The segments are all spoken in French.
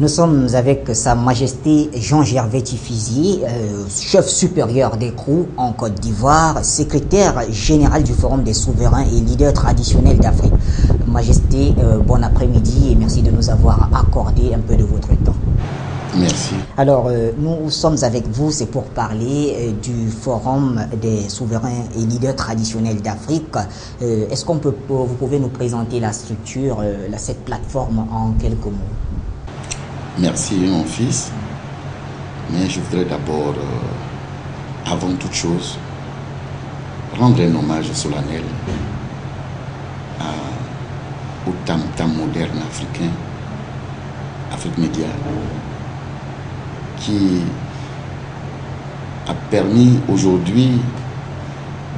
Nous sommes avec Sa Majesté Jean-Gervais Tifizi, chef supérieur des CROU en Côte d'Ivoire, secrétaire général du Forum des souverains et leaders traditionnels d'Afrique. Majesté, bon après-midi et merci de nous avoir accordé un peu de votre temps. Merci. Alors, nous sommes avec vous, c'est pour parler du Forum des souverains et leaders traditionnels d'Afrique. Est-ce qu'on peut, vous pouvez nous présenter la structure, cette plateforme en quelques mots? Merci mon fils, mais je voudrais d'abord, avant toute chose, rendre un hommage solennel au tam-tam moderne africain, Afrique Média, qui a permis aujourd'hui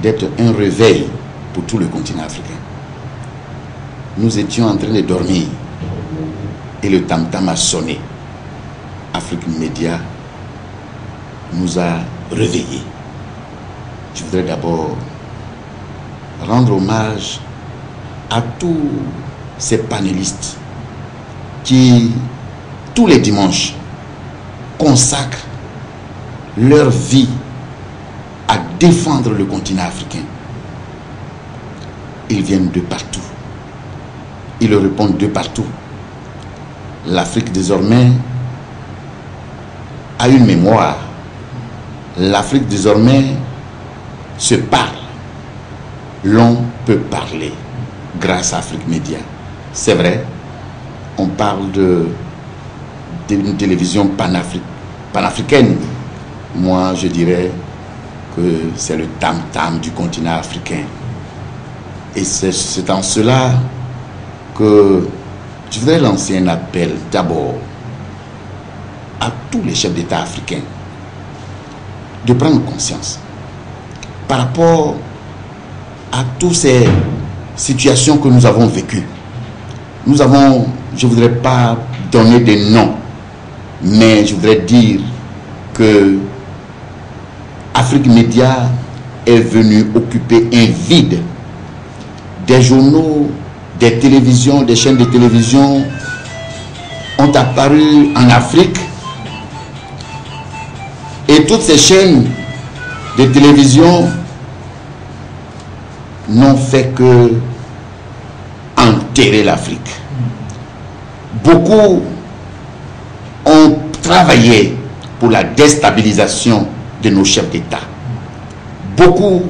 d'être un réveil pour tout le continent africain. Nous étions en train de dormir et le tam-tam a sonné. Afrique Média nous a réveillés. Je voudrais d'abord rendre hommage à tous ces panélistes qui, tous les dimanches, consacrent leur vie à défendre le continent africain. Ils viennent de partout. Ils répondent de partout. L'Afrique désormais a une mémoire. L'Afrique désormais se parle. L'on peut parler grâce à Afrique Média. C'est vrai, on parle d'une télévision panafricaine. Moi, je dirais que c'est le tam-tam du continent africain. Et c'est en cela que je voudrais lancer un appel d'abord à tous les chefs d'État africains de prendre conscience par rapport à toutes ces situations que nous avons vécues. Nous avons, je ne voudrais pas donner des noms, mais je voudrais dire que Afrique Média est venue occuper un vide. Des journaux, des télévisions, des chaînes de télévision ont apparu en Afrique et toutes ces chaînes de télévision n'ont fait que enterrer l'Afrique. Beaucoup ont travaillé pour la déstabilisation de nos chefs d'État. Beaucoup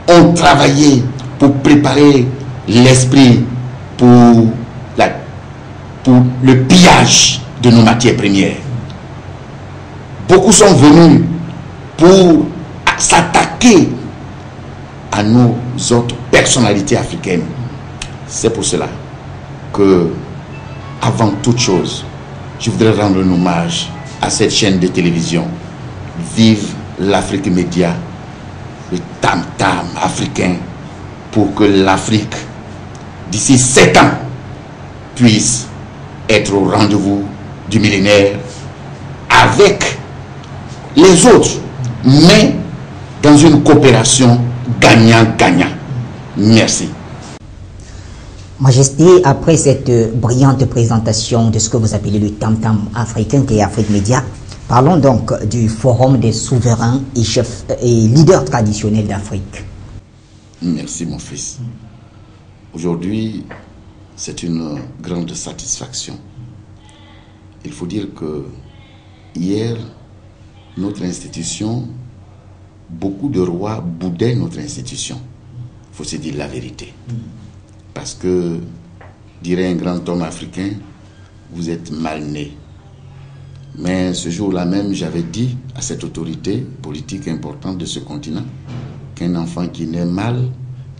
ont travaillé pour préparer l'esprit pour le pillage de nos matières premières. Beaucoup sont venus pour s'attaquer à nos autres personnalités africaines. C'est pour cela que, avant toute chose, je voudrais rendre un hommage à cette chaîne de télévision. Vive l'Afrique Média, le tam-tam africain, pour que l'Afrique, d'ici 7 ans, puisse être au rendez-vous du millénaire avec les autres, mais dans une coopération gagnant-gagnant. Merci. Majesté, après cette brillante présentation de ce que vous appelez le tam-tam africain qui est Afrique Média, parlons donc du Forum des souverains et chefs et leaders traditionnels d'Afrique. Merci mon fils. Aujourd'hui, c'est une grande satisfaction. Il faut dire que hier, notre institution, beaucoup de rois boudaient notre institution. Il faut se dire la vérité. Parce que, dirait un grand homme africain, vous êtes mal né. Mais ce jour-là même, j'avais dit à cette autorité politique importante de ce continent qu'un enfant qui naît mal,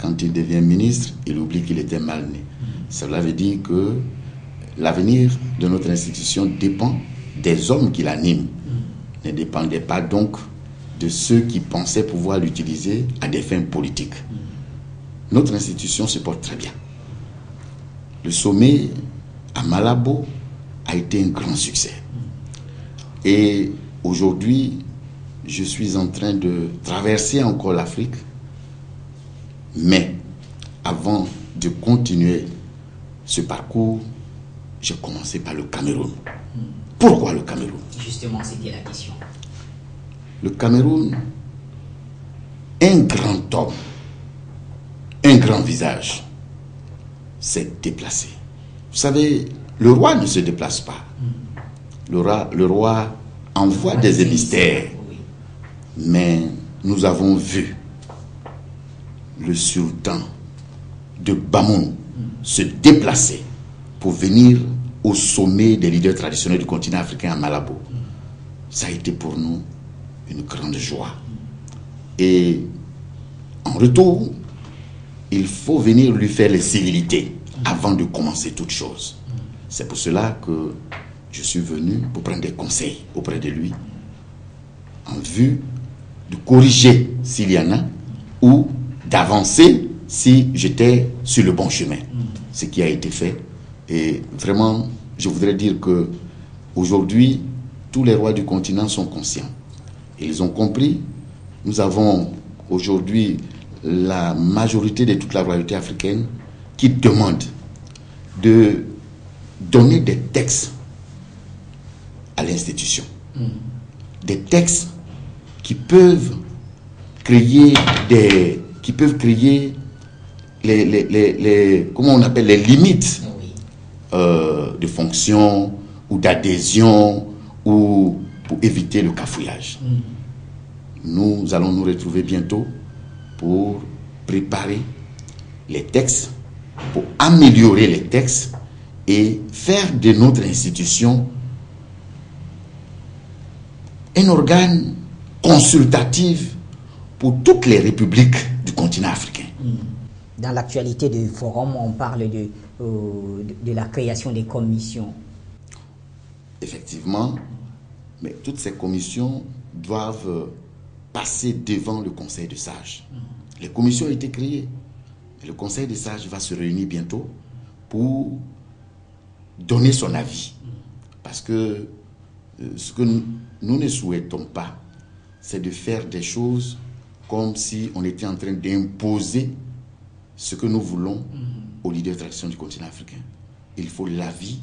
quand il devient ministre, il oublie qu'il était mal né. Cela veut dire que l'avenir de notre institution dépend des hommes qui l'animent. Ne dépendait pas donc de ceux qui pensaient pouvoir l'utiliser à des fins politiques. Notre institution se porte très bien. Le sommet à Malabo a été un grand succès. Et aujourd'hui, je suis en train de traverser encore l'Afrique. Mais avant de continuer ce parcours, j'ai commencé par le Cameroun. Pourquoi le Cameroun? Justement, c'était la question. Le Cameroun, un grand homme, un grand visage, s'est déplacé. Vous savez, le roi ne se déplace pas. Le roi envoie des émissaires. Mais nous avons vu le sultan de Bamoun se déplacer pour venir au sommet des leaders traditionnels du continent africain à Malabo. Ça a été pour nous une grande joie. Et en retour, il faut venir lui faire les civilités avant de commencer toute chose. C'est pour cela que je suis venu pour prendre des conseils auprès de lui en vue de corriger s'il y en a ou d'avancer si j'étais sur le bon chemin. Ce qui a été fait. Et vraiment, je voudrais dire que aujourd'hui, tous les rois du continent sont conscients. Ils ont compris. Nous avons aujourd'hui la majorité de toute la royauté africaine qui demande de donner des textes à l'institution. Des textes qui peuvent créer les comment on appelle les limites de fonction ou d'adhésion ou pour éviter le cafouillage. Nous allons nous retrouver bientôt pour préparer les textes, pour améliorer les textes et faire de notre institution un organe consultatif pour toutes les républiques du continent africain. Dans l'actualité du forum, on parle de la création des commissions. Effectivement, mais toutes ces commissions doivent passer devant le Conseil des sages. Les commissions ont été créées. Et le Conseil des sages va se réunir bientôt pour donner son avis. Parce que ce que nous ne souhaitons pas, c'est de faire des choses comme si on était en train d'imposer ce que nous voulons aux leaders traditionnels du continent africain. Il faut l'avis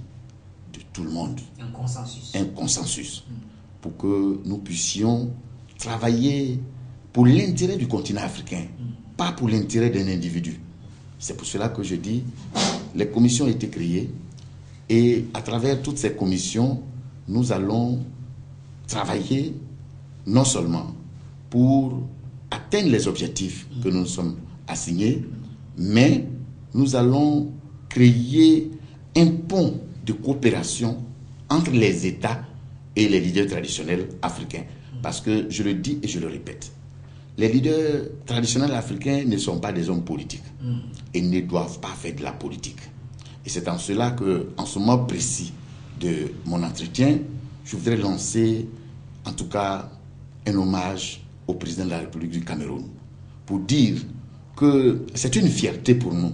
de tout le monde. Un consensus. Un consensus. Pour que nous puissions travailler pour l'intérêt du continent africain, pas pour l'intérêt d'un individu. C'est pour cela que je dis, les commissions ont été créées et à travers toutes ces commissions, nous allons travailler non seulement pour atteindre les objectifs que nous nous sommes assignés, mais nous allons créer un pont de coopération entre les États et les leaders traditionnels africains. Parce que je le dis et je le répète, les leaders traditionnels africains ne sont pas des hommes politiques et ne doivent pas faire de la politique. Et c'est en cela que, en ce moment précis de mon entretien, je voudrais lancer en tout cas un hommage au président de la République du Cameroun pour dire que c'est une fierté pour nous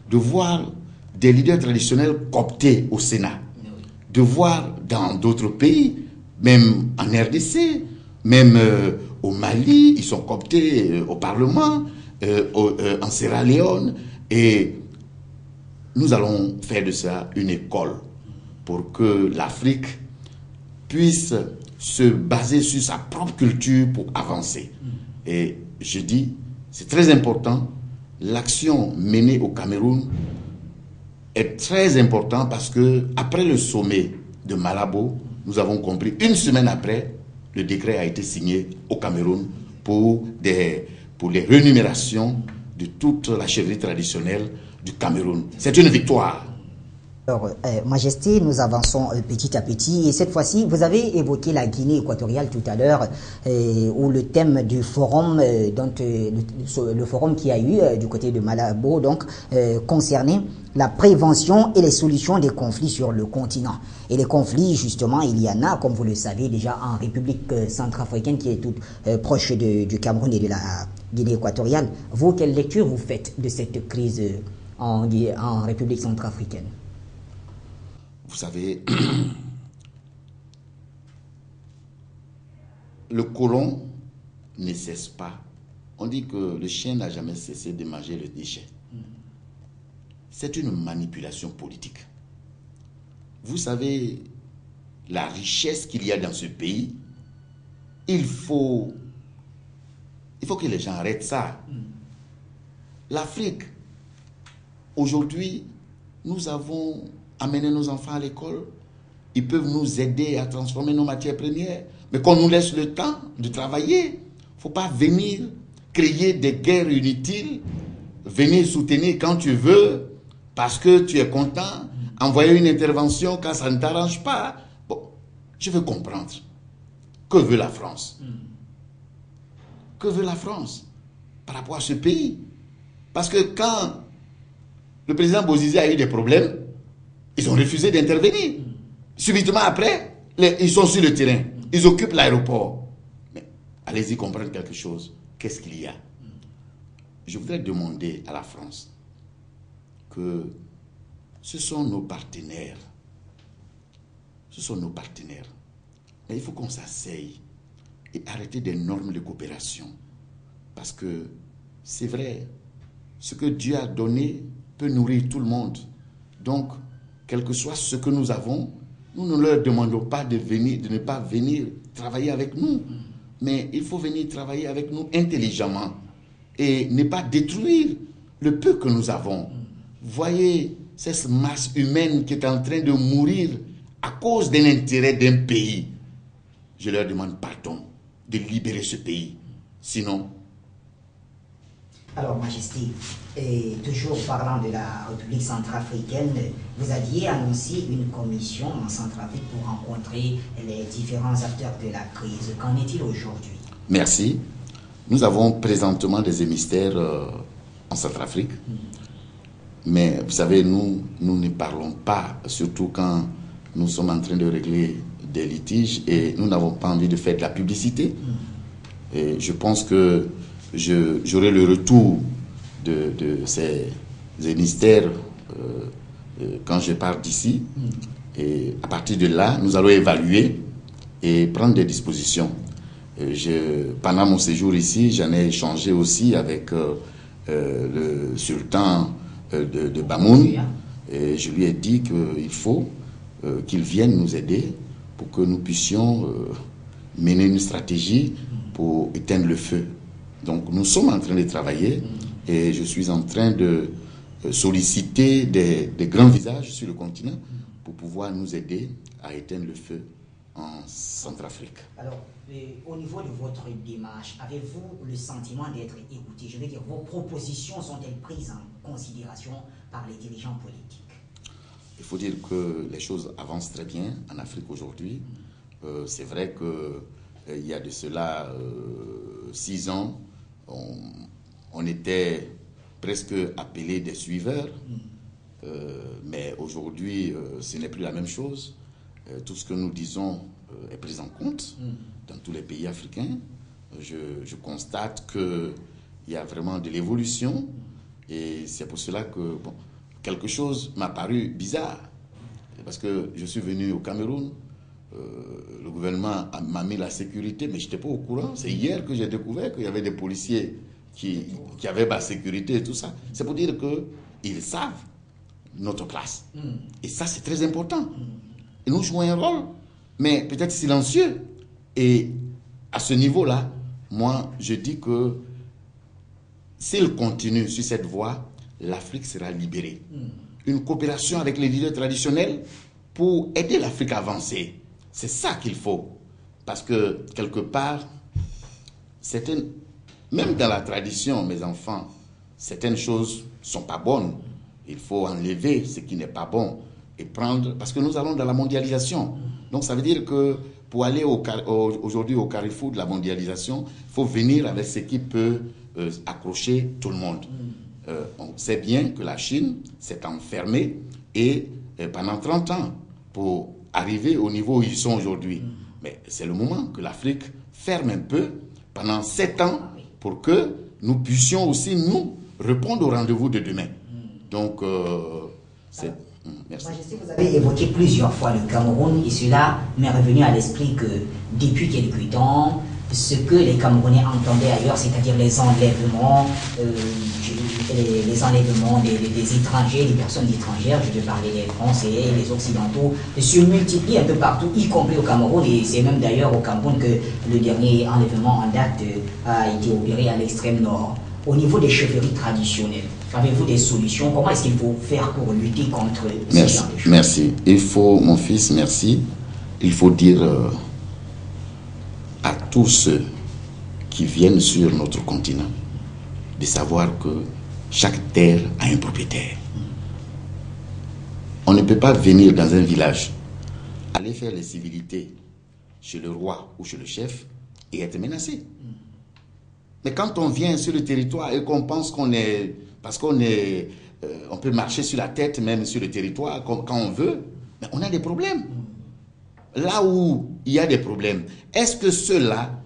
de voir des leaders traditionnels cooptés au Sénat, de voir dans d'autres pays, même en RDC, même au Mali, ils sont cooptés au Parlement, en Sierra Leone, et nous allons faire de ça une école pour que l'Afrique puisse se baser sur sa propre culture pour avancer. Et je dis, c'est très important, l'action menée au Cameroun est très importante parce que après le sommet de Malabo, nous avons compris, une semaine après, le décret a été signé au Cameroun pour les rémunérations de toute la chèvrerie traditionnelle du Cameroun. C'est une victoire. Alors, Majesté, nous avançons petit à petit et cette fois-ci, vous avez évoqué la Guinée équatoriale tout à l'heure où le thème du forum, le forum qui a eu du côté de Malabo, donc concernait la prévention et les solutions des conflits sur le continent. Et les conflits, justement, il y en a, comme vous le savez, déjà en République centrafricaine qui est toute proche du Cameroun et de la Guinée équatoriale. Vous, quelle lecture vous faites de cette crise en République centrafricaine? Vous savez, le colon ne cesse pas. On dit que le chien n'a jamais cessé de manger le déchet. C'est une manipulation politique. Vous savez, la richesse qu'il y a dans ce pays, il faut que les gens arrêtent ça. L'Afrique, aujourd'hui, nous avons amené nos enfants à l'école. Ils peuvent nous aider à transformer nos matières premières. Mais qu'on nous laisse le temps de travailler. Il ne faut pas venir créer des guerres inutiles, venir soutenir quand tu veux, parce que tu es content, envoyer une intervention quand ça ne t'arrange pas. Bon, je veux comprendre. Que veut la France? Que veut la France par rapport à ce pays? Parce que quand le président Bozizé a eu des problèmes, ils ont refusé d'intervenir. Subitement après, ils sont sur le terrain. Ils occupent l'aéroport. Mais allez-y comprendre quelque chose. Qu'est-ce qu'il y a? Je voudrais demander à la France que ce sont nos partenaires. Ce sont nos partenaires. Mais il faut qu'on s'asseye et arrêter des normes de coopération. Parce que c'est vrai, ce que Dieu a donné peut nourrir tout le monde. Donc, quel que soit ce que nous avons, nous ne leur demandons pas de ne pas venir travailler avec nous. Mais il faut venir travailler avec nous intelligemment et ne pas détruire le peu que nous avons. Voyez cette masse humaine qui est en train de mourir à cause d'un intérêt d'un pays. Je leur demande pardon de libérer ce pays. Sinon... Alors, Majesté, toujours parlant de la République centrafricaine, vous aviez annoncé une commission en Centrafrique pour rencontrer les différents acteurs de la crise. Qu'en est-il aujourd'hui? Merci. Nous avons présentement des émissaires en Centrafrique. Mais vous savez, nous ne parlons pas, surtout quand nous sommes en train de régler des litiges et nous n'avons pas envie de faire de la publicité. Et je pense que j'aurai le retour de ces émissaires quand je pars d'ici. Et à partir de là, nous allons évaluer et prendre des dispositions. Pendant mon séjour ici, j'en ai échangé aussi avec le sultan de Bamoun. Et je lui ai dit qu'il faut qu'il vienne nous aider pour que nous puissions mener une stratégie pour éteindre le feu. Donc nous sommes en train de travailler et je suis en train de solliciter des grands visages sur le continent pour pouvoir nous aider à éteindre le feu en Centrafrique. Alors, au niveau de votre démarche, avez-vous le sentiment d'être écouté? Je veux dire, vos propositions sont-elles prises en considération par les dirigeants politiques? Il faut dire que les choses avancent très bien en Afrique aujourd'hui. C'est vrai qu'il y a de cela 6 ans, on était presque appelés des suiveurs, mais aujourd'hui, ce n'est plus la même chose. Tout ce que nous disons est pris en compte dans tous les pays africains. Je constate qu'il y a vraiment de l'évolution et c'est pour cela que quelque chose m'a paru bizarre. Parce que je suis venu au Cameroun, le gouvernement m'a mis la sécurité, mais je n'étais pas au courant. C'est hier que j'ai découvert qu'il y avait des policiers qui avaient la sécurité et tout ça. C'est pour dire qu'ils savent notre place. Et ça, c'est très important. Et nous jouons un rôle, mais peut-être silencieux. Et à ce niveau-là, moi, je dis que s'il continue sur cette voie, l'Afrique sera libérée. Une coopération avec les leaders traditionnels pour aider l'Afrique à avancer. C'est ça qu'il faut. Parce que, quelque part, même dans la tradition, mes enfants, certaines choses ne sont pas bonnes. Il faut enlever ce qui n'est pas bon et prendre... Parce que nous allons dans la mondialisation. Donc, ça veut dire que pour aller aujourd'hui au carrefour de la mondialisation, il faut venir avec ce qui peut accrocher tout le monde. On sait bien que la Chine s'est enfermée et pendant 30 ans pour arriver au niveau où ils sont aujourd'hui. Mais c'est le moment que l'Afrique ferme un peu pendant 7 ans pour que nous puissions aussi, nous, répondre au rendez-vous de demain. Donc, c'est... Merci. Majesté, vous avez évoqué plusieurs fois le Cameroun et cela m'est revenu à l'esprit que depuis quelque temps, ce que les Camerounais entendaient ailleurs, c'est-à-dire les enlèvements, les enlèvements des étrangers, des personnes étrangères, je vais parler des Français, les Occidentaux, se multiplient un peu partout, y compris au Cameroun, et c'est même d'ailleurs au Cameroun que le dernier enlèvement en date a été opéré à l'extrême nord. Au niveau des chefferies traditionnelles, avez-vous des solutions? Comment est-ce qu'il faut faire pour lutter contre ce genre de choses? Merci. Il faut, mon fils, merci. Il faut dire à tous ceux qui viennent sur notre continent de savoir que chaque terre a un propriétaire. On ne peut pas venir dans un village, aller faire les civilités chez le roi ou chez le chef et être menacé. Mais quand on vient sur le territoire et qu'on pense qu'on est... Parce qu'on est... on peut marcher sur la tête même sur le territoire quand on veut, mais on a des problèmes. Là où il y a des problèmes, est-ce que ceux-là,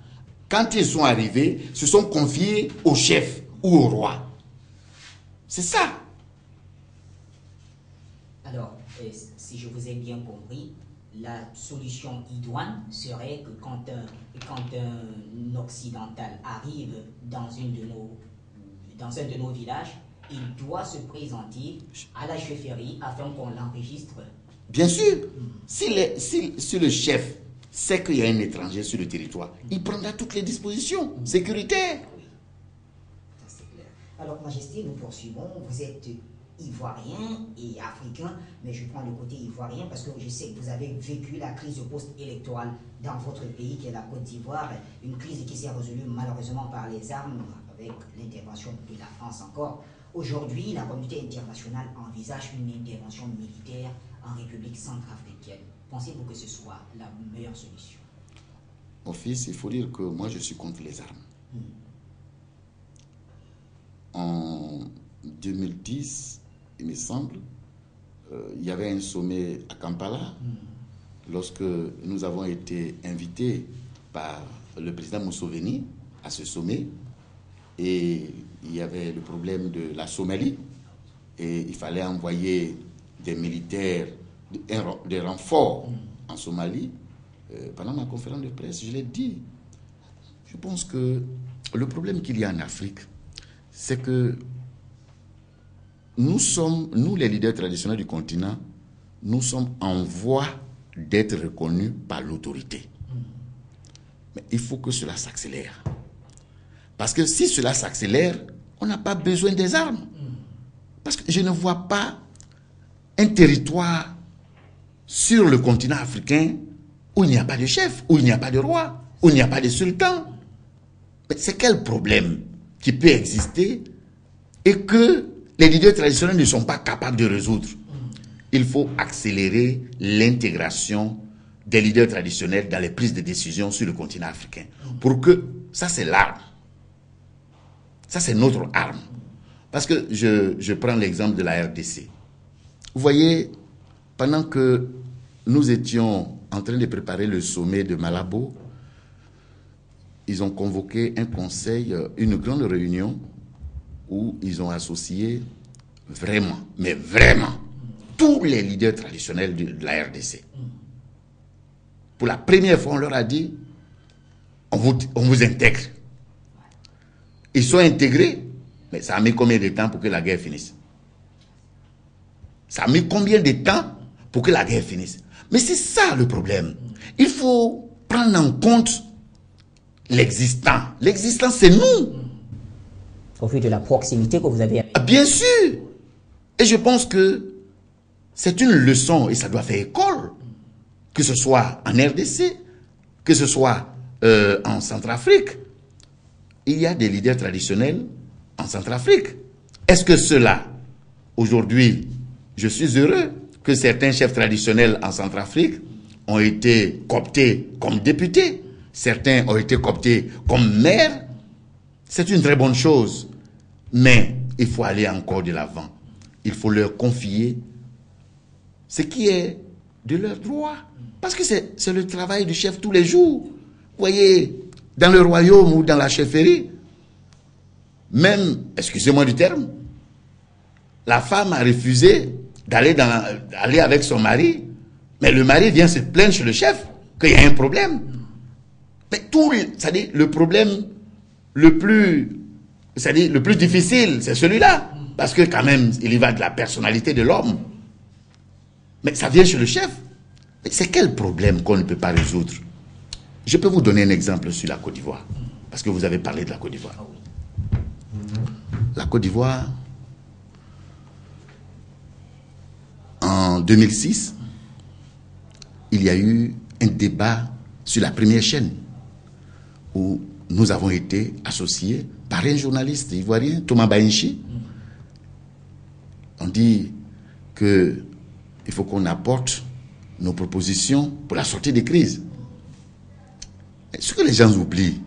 quand ils sont arrivés, se sont confiés au chef ou au roi? C'est ça. Alors, si je vous ai bien compris, la solution idoine serait que quand un occidental arrive dans un de nos villages, il doit se présenter à la chefferie afin qu'on l'enregistre. Bien sûr, si le chef sait qu'il y a un étranger sur le territoire, il prendra toutes les dispositions sécuritaires. Oui, ça c'est clair. Alors, Majesté, nous poursuivons. Vous êtes ivoirien et africain, mais je prends le côté ivoirien parce que je sais que vous avez vécu la crise post-électorale dans votre pays, qui est la Côte d'Ivoire, une crise qui s'est résolue malheureusement par les armes, avec l'intervention de la France encore. Aujourd'hui, la communauté internationale envisage une intervention militaire en République centrafricaine. Pensez-vous que ce soit la meilleure solution? Mon fils, il faut dire que moi, je suis contre les armes. En 2010, il me semble, il y avait un sommet à Kampala, lorsque nous avons été invités par le président Museveni à ce sommet, et il y avait le problème de la Somalie, et il fallait envoyer des militaires, des renforts en Somalie. Pendant ma conférence de presse, je l'ai dit. Je pense que le problème qu'il y a en Afrique, c'est que nous les leaders traditionnels du continent, nous sommes en voie d'être reconnus par l'autorité. Mais il faut que cela s'accélère. Parce que si cela s'accélère, on n'a pas besoin des armes. Parce que je ne vois pas un territoire sur le continent africain où il n'y a pas de chef, où il n'y a pas de roi, où il n'y a pas de sultan. Mais c'est quel problème qui peut exister et que les leaders traditionnels ne sont pas capables de résoudre? Il faut accélérer l'intégration des leaders traditionnels dans les prises de décision sur le continent africain. Pour que, ça c'est l'arme. Ça c'est notre arme. Parce que je prends l'exemple de la RDC. Vous voyez, pendant que nous étions en train de préparer le sommet de Malabo, ils ont convoqué un conseil, une grande réunion où ils ont associé vraiment, mais vraiment, tous les leaders traditionnels de la RDC. Pour la première fois, on leur a dit, on vous intègre. Ils sont intégrés, mais ça a mis combien de temps pour que la guerre finisse? Ça a mis combien de temps pour que la guerre finisse? Mais c'est ça le problème. Il faut prendre en compte l'existant. L'existant, c'est nous. Au vu de la proximité que vous avez avec... Bien sûr. Et je pense que c'est une leçon et ça doit faire école. Que ce soit en RDC, que ce soit en Centrafrique. Il y a des leaders traditionnels en Centrafrique. Est-ce que ceux-là, aujourd'hui, je suis heureux que certains chefs traditionnels en Centrafrique ont été cooptés comme députés. Certains ont été cooptés comme maires. C'est une très bonne chose. Mais il faut aller encore de l'avant. Il faut leur confier ce qui est de leur droit. Parce que c'est le travail du chef tous les jours. Vous voyez, dans le royaume ou dans la chefferie, même, excusez-moi du terme, la femme a refusé d'aller avec son mari, mais le mari vient se plaindre chez le chef qu'il y a un problème. Mais c'est-à-dire, le problème le plus difficile, c'est celui-là. Parce que quand même, il y va de la personnalité de l'homme. Mais ça vient chez le chef. Mais c'est quel problème qu'on ne peut pas résoudre? Je peux vous donner un exemple sur la Côte d'Ivoire. Parce que vous avez parlé de la Côte d'Ivoire. La Côte d'Ivoire, en 2006, il y a eu un débat sur la première chaîne où nous avons été associés par un journaliste ivoirien, Thomas Bainchi. On dit qu'il faut qu'on apporte nos propositions pour la sortie des crises. Et ce que les gens oublient,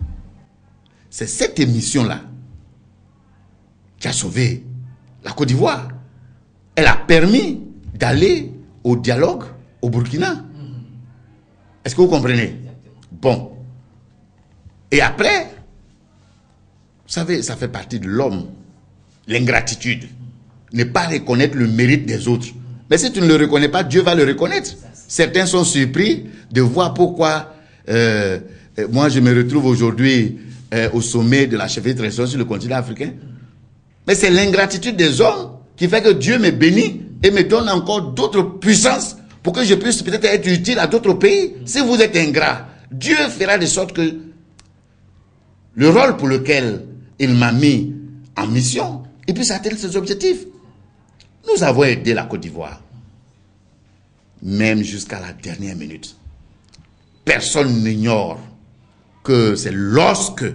c'est cette émission-là qui a sauvé la Côte d'Ivoire. Elle a permis d'aller au dialogue au Burkina. Est-ce que vous comprenez? Bon. Et après, vous savez, ça fait partie de l'homme, l'ingratitude. Ne pas reconnaître le mérite des autres. Mais si tu ne le reconnais pas, Dieu va le reconnaître. Certains sont surpris de voir pourquoi moi je me retrouve aujourd'hui au sommet de la chefferie traditionnelle sur le continent africain. Mais c'est l'ingratitude des hommes qui fait que Dieu me bénit et me donne encore d'autres puissances pour que je puisse peut-être être utile à d'autres pays. Si vous êtes ingrat, Dieu fera de sorte que le rôle pour lequel il m'a mis en mission, il puisse atteindre ses objectifs. Nous avons aidé la Côte d'Ivoire, même jusqu'à la dernière minute. Personne n'ignore que c'est lorsque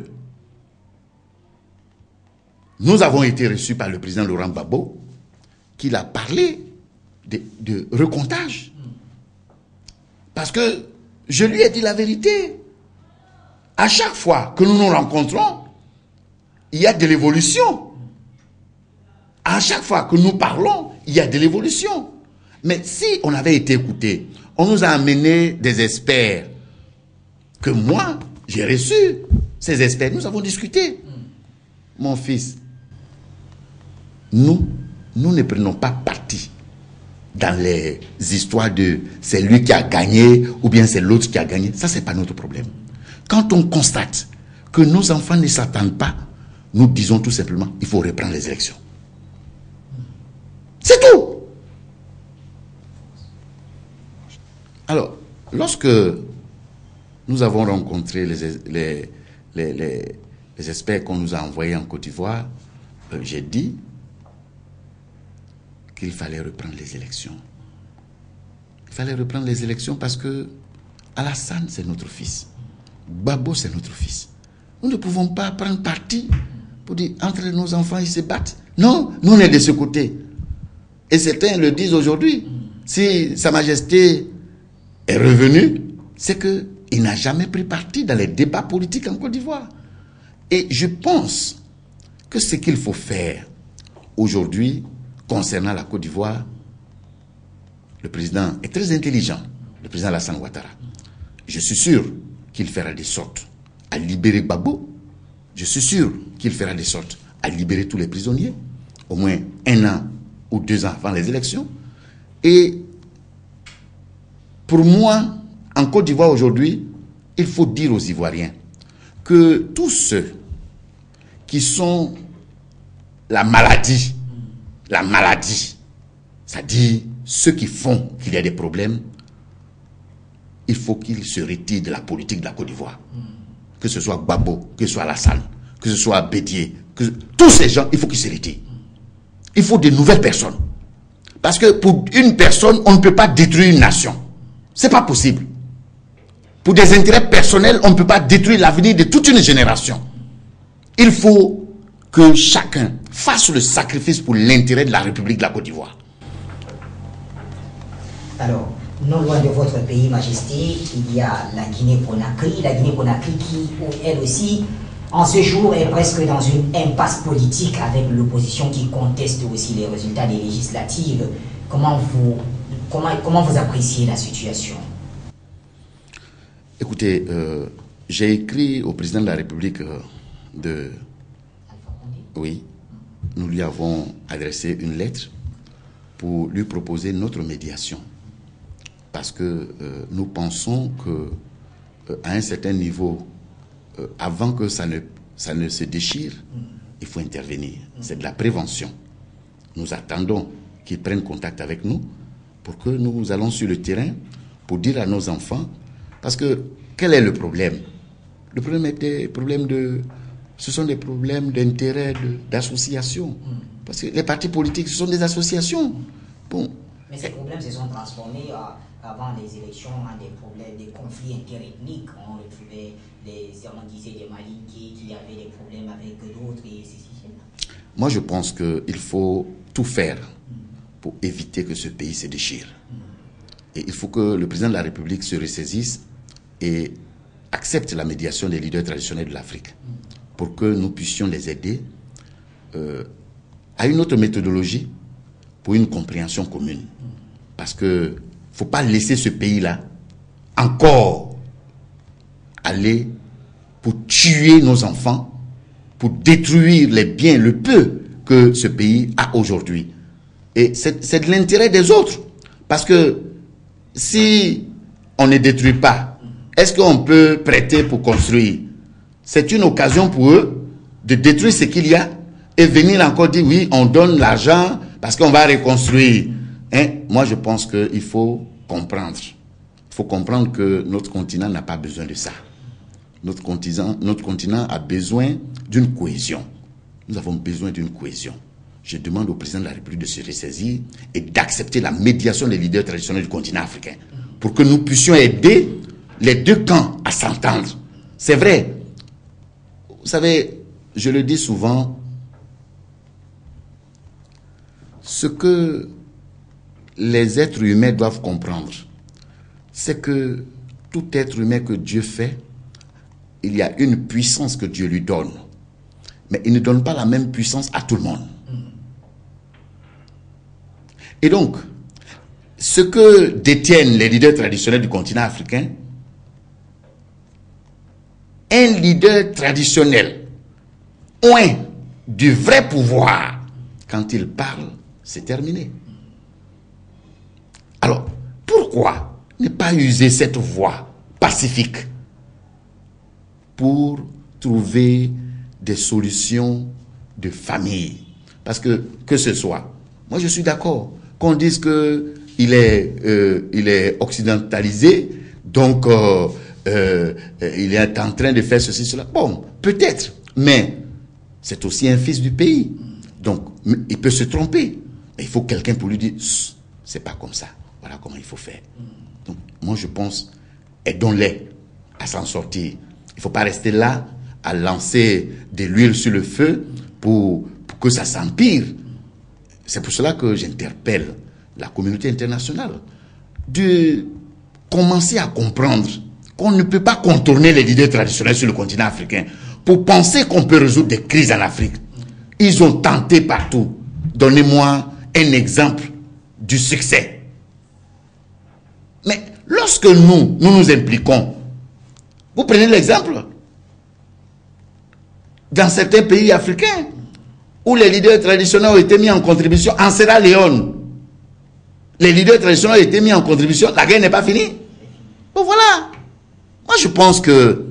nous avons été reçus par le président Laurent Gbagbo qu'il a parlé de recomptage. Parce que je lui ai dit la vérité. À chaque fois que nous nous rencontrons, il y a de l'évolution. À chaque fois que nous parlons, il y a de l'évolution. Mais si on avait été écouté, on nous a amené des experts que moi, j'ai reçus. Ces experts, nous avons discuté. Mon fils, nous ne prenons pas parti dans les histoires de c'est lui qui a gagné ou bien c'est l'autre qui a gagné. Ça, c'est pas notre problème. Quand on constate que nos enfants ne s'attendent pas, nous disons tout simplement, il faut reprendre les élections. C'est tout. Alors, lorsque nous avons rencontré les experts qu'on nous a envoyés en Côte d'Ivoire, j'ai dit qu'il fallait reprendre les élections. Il fallait reprendre les élections parce que Alassane, c'est notre fils. Gbagbo, c'est notre fils. Nous ne pouvons pas prendre parti pour dire entre nos enfants, ils se battent. Non, nous on est de ce côté. Et certains le disent aujourd'hui. Si Sa Majesté est revenu, c'est qu'il n'a jamais pris parti dans les débats politiques en Côte d'Ivoire. Et je pense que ce qu'il faut faire aujourd'hui concernant la Côte d'Ivoire, le président est très intelligent, le président Alassane Ouattara. Je suis sûr qu'il fera des sortes à libérer Gbagbo. Je suis sûr qu'il fera des sortes à libérer tous les prisonniers, au moins 1 an ou 2 ans avant les élections. Et pour moi, en Côte d'Ivoire aujourd'hui, il faut dire aux Ivoiriens que tous ceux qui sont la maladie, c'est-à-dire ceux qui font qu'il y a des problèmes, il faut qu'ils se retirent de la politique de la Côte d'Ivoire. Que ce soit Gbagbo, que ce soit Alassane, que ce soit Bédié, tous ces gens, il faut qu'ils se retirent. Il faut de nouvelles personnes. Parce que pour une personne, on ne peut pas détruire une nation. C'est pas possible. Pour des intérêts personnels, on ne peut pas détruire l'avenir de toute une génération. Il faut que chacun fasse le sacrifice pour l'intérêt de la République de la Côte d'Ivoire. Alors, non loin de votre pays, Majesté, il y a la Guinée-Conakry. La Guinée-Conakry qui, elle aussi, en ce jour, est presque dans une impasse politique avec l'opposition qui conteste aussi les résultats des législatives. Comment vous appréciez la situation? Écoutez, j'ai écrit au président de la République Oui, nous lui avons adressé une lettre pour lui proposer notre médiation. Parce que nous pensons que à un certain niveau avant que ça ne se déchire, il faut intervenir. C'est de la prévention. Nous attendons qu'ils prennent contact avec nous pour que nous allons sur le terrain pour dire à nos enfants, parce que quel est le problème? Le problème est des problèmes ce sont des problèmes d'intérêt, d'association. Parce que les partis politiques, ce sont des associations. Bon. Mais ces problèmes se sont transformés avant les élections en des problèmes, des conflits interethniques. On retrouvait on disait des Malikiers qui avaient des problèmes avec d'autres et ceci. Moi, je pense qu'il faut tout faire pour éviter que ce pays se déchire. Et il faut que le président de la République se ressaisisse et accepte la médiation des leaders traditionnels de l'Afrique pour que nous puissions les aider à une autre méthodologie pour une compréhension commune. Parce qu'il ne faut pas laisser ce pays-là encore aller pour tuer nos enfants, pour détruire les biens, le peu que ce pays a aujourd'hui. Et c'est de l'intérêt des autres. Parce que si on ne détruit pas, est-ce qu'on peut prêter pour construire? C'est une occasion pour eux de détruire ce qu'il y a et venir encore dire oui, on donne l'argent parce qu'on va reconstruire. Hein? Moi, je pense qu'il faut comprendre. Il faut comprendre que notre continent n'a pas besoin de ça. Notre continent a besoin d'une cohésion. Nous avons besoin d'une cohésion. Je demande au président de la République de se ressaisir et d'accepter la médiation des leaders traditionnels du continent africain pour que nous puissions aider les deux camps à s'entendre. C'est vrai. Vous savez, je le dis souvent, ce que les êtres humains doivent comprendre, c'est que tout être humain que Dieu fait, il y a une puissance que Dieu lui donne. Mais il ne donne pas la même puissance à tout le monde. Et donc, ce que détiennent les leaders traditionnels du continent africain, un leader traditionnel, du vrai pouvoir, quand il parle, c'est terminé. Alors, pourquoi ne pas user cette voie pacifique pour trouver des solutions de famille? Parce que ce soit, moi je suis d'accord, qu'on dise qu'il est occidentalisé, donc il est en train de faire ceci, cela. Bon, peut-être, mais c'est aussi un fils du pays. Donc, il peut se tromper. Mais il faut quelqu'un pour lui dire, c'est pas comme ça. Voilà comment il faut faire. Donc, moi, je pense, aidons-les à s'en sortir. Il ne faut pas rester là à lancer de l'huile sur le feu pour que ça s'empire. C'est pour cela que j'interpelle la communauté internationale de commencer à comprendre qu'on ne peut pas contourner les leaders traditionnels sur le continent africain pour penser qu'on peut résoudre des crises en Afrique. Ils ont tenté partout. Donnez-moi un exemple du succès. Mais lorsque nous nous impliquons, vous prenez l'exemple dans certains pays africains où les leaders traditionnels ont été mis en contribution. En Sierra Leone, les leaders traditionnels ont été mis en contribution. La guerre n'est pas finie. Bon, voilà. Moi, je pense que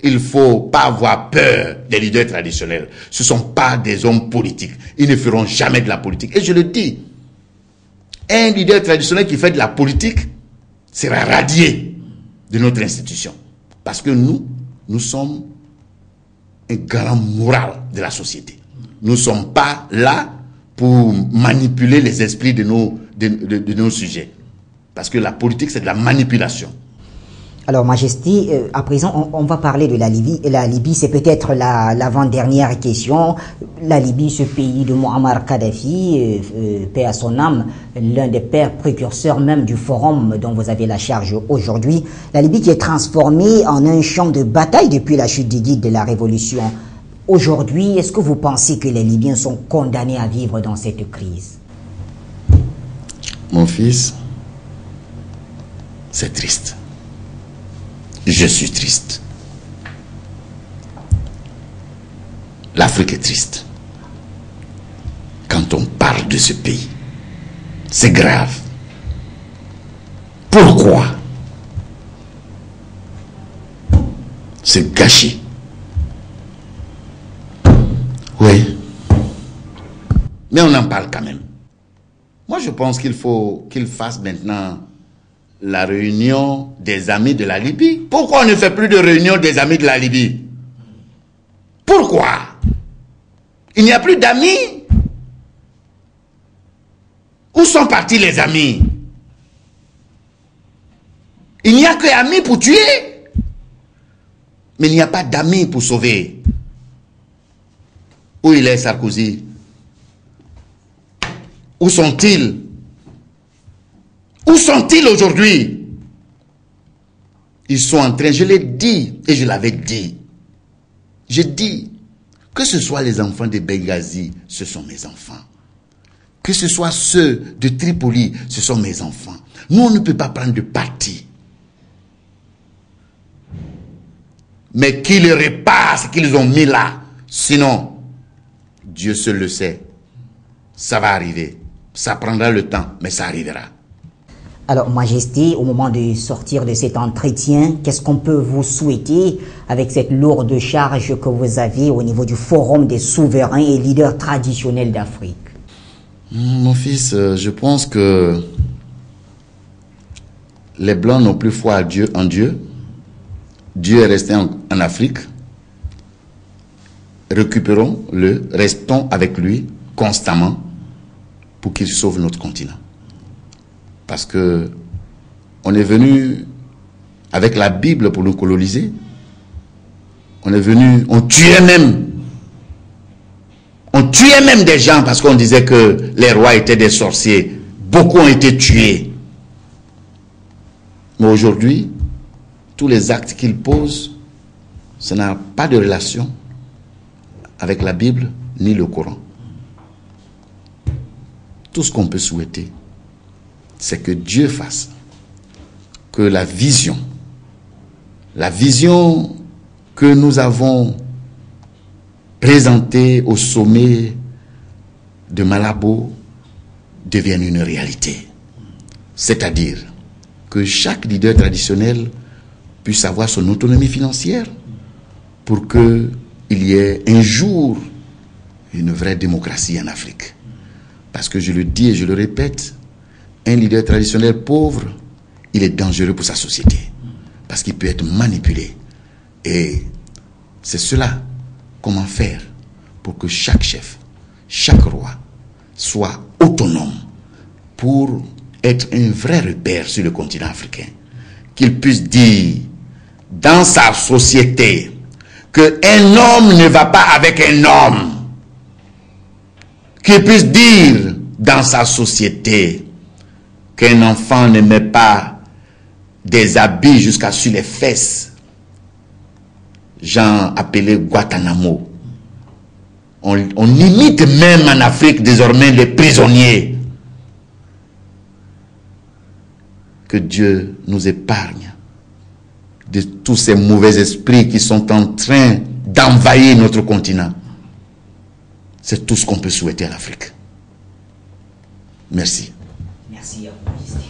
il ne faut pas avoir peur des leaders traditionnels. Ce ne sont pas des hommes politiques. Ils ne feront jamais de la politique. Et je le dis, un leader traditionnel qui fait de la politique sera radié de notre institution. Parce que nous sommes un grand moral de la société. Nous ne sommes pas là pour manipuler les esprits de nos sujets. Parce que la politique, c'est de la manipulation. Alors, Majesté, à présent, on va parler de la Libye. Et la Libye, c'est peut-être l'avant-dernière question. La Libye, ce pays de Muammar Kadhafi, paix à son âme, l'un des pères précurseurs même du forum dont vous avez la charge aujourd'hui. La Libye qui est transformée en un champ de bataille depuis la chute du guide de la Révolution. Aujourd'hui, est-ce que vous pensez que les Libyens sont condamnés à vivre dans cette crise? Mon fils, c'est triste. Je suis triste. L'Afrique est triste. Quand on parle de ce pays, c'est grave. Pourquoi ce gâchis Oui. Mais on en parle quand même. Moi, je pense qu'il faut qu'il fasse maintenant la réunion des amis de la Libye. Pourquoi on ne fait plus de réunion des amis de la Libye? Pourquoi? Il n'y a plus d'amis. Où sont partis les amis? Il n'y a que amis pour tuer. Mais il n'y a pas d'amis pour sauver. Où il est, Sarkozy? Où sont-ils? Où sont-ils aujourd'hui? Ils sont en train, je l'ai dit, et je l'avais dit. J'ai dit, que ce soit les enfants de Benghazi, ce sont mes enfants. Que ce soit ceux de Tripoli, ce sont mes enfants. Nous, on ne peut pas prendre de parti. Mais qu'ils réparent ce qu'ils ont mis là. Sinon, Dieu seul le sait. Ça va arriver. Ça prendra le temps, mais ça arrivera. Alors, Majesté, au moment de sortir de cet entretien, qu'est-ce qu'on peut vous souhaiter avec cette lourde charge que vous avez au niveau du Forum des souverains et leaders traditionnels d'Afrique? Mon fils, je pense que les Blancs n'ont plus foi en Dieu. Dieu est resté en Afrique. Récupérons-le, restons avec lui constamment pour qu'il sauve notre continent. Parce que on est venu avec la Bible pour nous coloniser. On est venu, on tuait même des gens parce qu'on disait que les rois étaient des sorciers. Beaucoup ont été tués. Mais aujourd'hui, tous les actes qu'ils posent, ça n'a pas de relation avec la Bible ni le Coran. Tout ce qu'on peut souhaiter, c'est que Dieu fasse que la vision que nous avons présentée au sommet de Malabo devienne une réalité. C'est-à-dire que chaque leader traditionnel puisse avoir son autonomie financière pour qu'il y ait un jour une vraie démocratie en Afrique. Parce que je le dis et je le répète, un leader traditionnel pauvre, il est dangereux pour sa société. Parce qu'il peut être manipulé. Et c'est cela, comment faire pour que chaque chef, chaque roi soit autonome pour être un vrai repère sur le continent africain. Qu'il puisse dire dans sa société qu'un homme ne va pas avec un homme. Qu'il puisse dire dans sa société qu'un enfant ne met pas des habits jusqu'à sur les fesses. Gens appelés Guantanamo. On imite même en Afrique désormais les prisonniers. Que Dieu nous épargne de tous ces mauvais esprits qui sont en train d'envahir notre continent. C'est tout ce qu'on peut souhaiter à l'Afrique. Merci. Merci, Majesté.